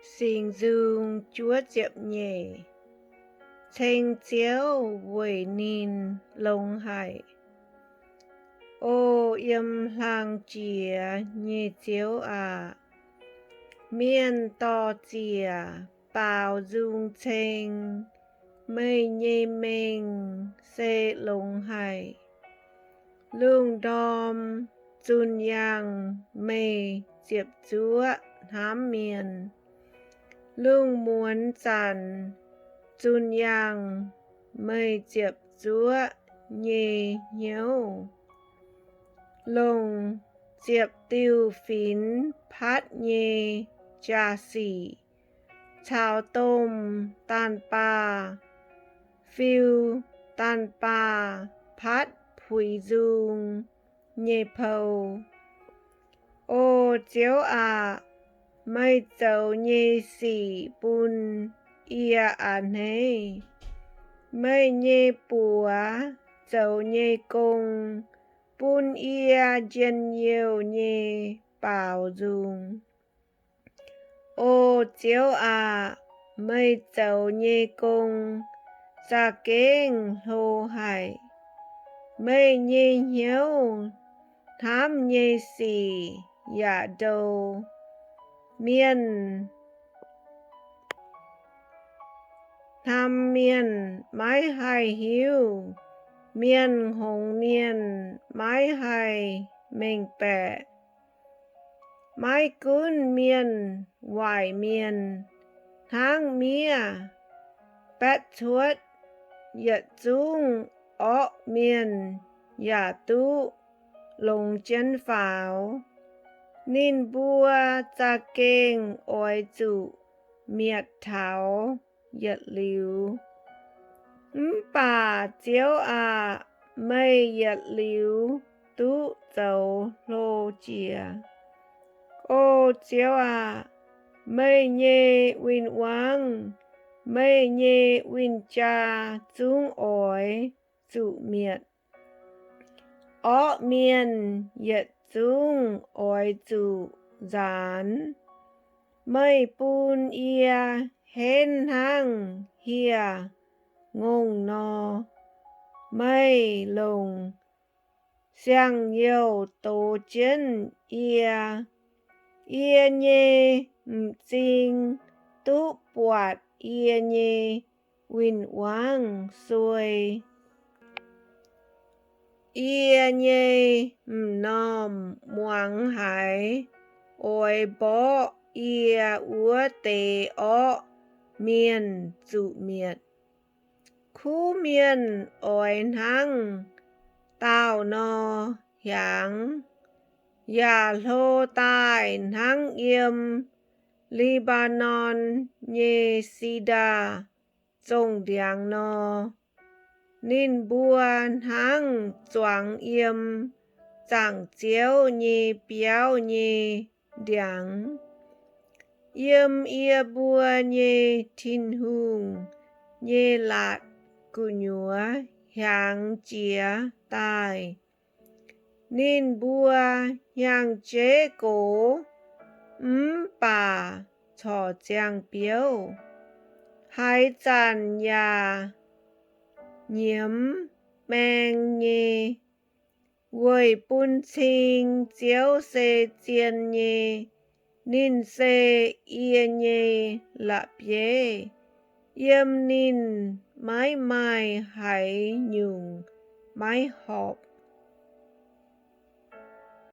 Sinh dương chúa diệp nhẹ, thanh chiếu với nín lông hải. Ô yếm lang chìa nhẹ chiếu miên to chìa bao dung thanh, mây nhẹ mình xê lông hải. Lương đom chun yang mây diệp chúa hám miền. Lương muốn chàn chun yang mây diệp chúa nhẹ nhếu. Lông diệp tiêu phín phát nhẹ trà xỉ. Chào tôm tan pa phiêu tan pa phát phùi dung nhẹ phâu. Ô chiếu mây dấu nhẹ xỉ bùn ia nê. Mây nhẹ bùa dấu nhẹ công bùn ia dân nhiều nhẹ bảo dung. Ô chiếu mây dấu nhẹ công ra kênh lô hải. Mây nhẹ hiếu thám nhẹ xỉ dạ đầu. Miên tham miên mái hai hiếu. Miên hồng miên mái hai mình bẻ. Mái cún miên hoài miên tháng mía bét thuất yết dung ọ miên dạ tú lồng chân pháo. Nín bùa cha kênh oi dụ miệt tháo yết liu. Bà chiếu mây yết liu tú dấu lô chìa. Ô chiếu mây nhẹ win wang mây nhẹ win cha dung oi dụ miệt. Ọ miên yết dung oi dụ gián. Mây bùn ia hên hăng hìa ngông no. Mây lồng xiang nhiều tổ chân ia. Ia nhé mchinh tú bọt ia nhé win wang xuôi. Ia nhé nom muang hải. Oi bó ia úa tê ọ miên dụ miệt. Khu miên oi năng tao no hiáng. Dạ lô tai năng yếm Libanon nhé sida trông điang no. Nín bùa năng choáng yếm chẳng chiếu nhé biao nhé điang. Yếm ia bùa nhé thìn hùng nhé lạt cù nhúa hiáng chía tai. Nín bùa hiáng chế cổ bà chò giang biếu. Hai chàn nhà nhiễm mèng nhé. Quầy bùn chinh chiếu xê chiên nhé. Nín xê ia nhé lạ bế. Yếm nín mái mai hải nhung mái họp.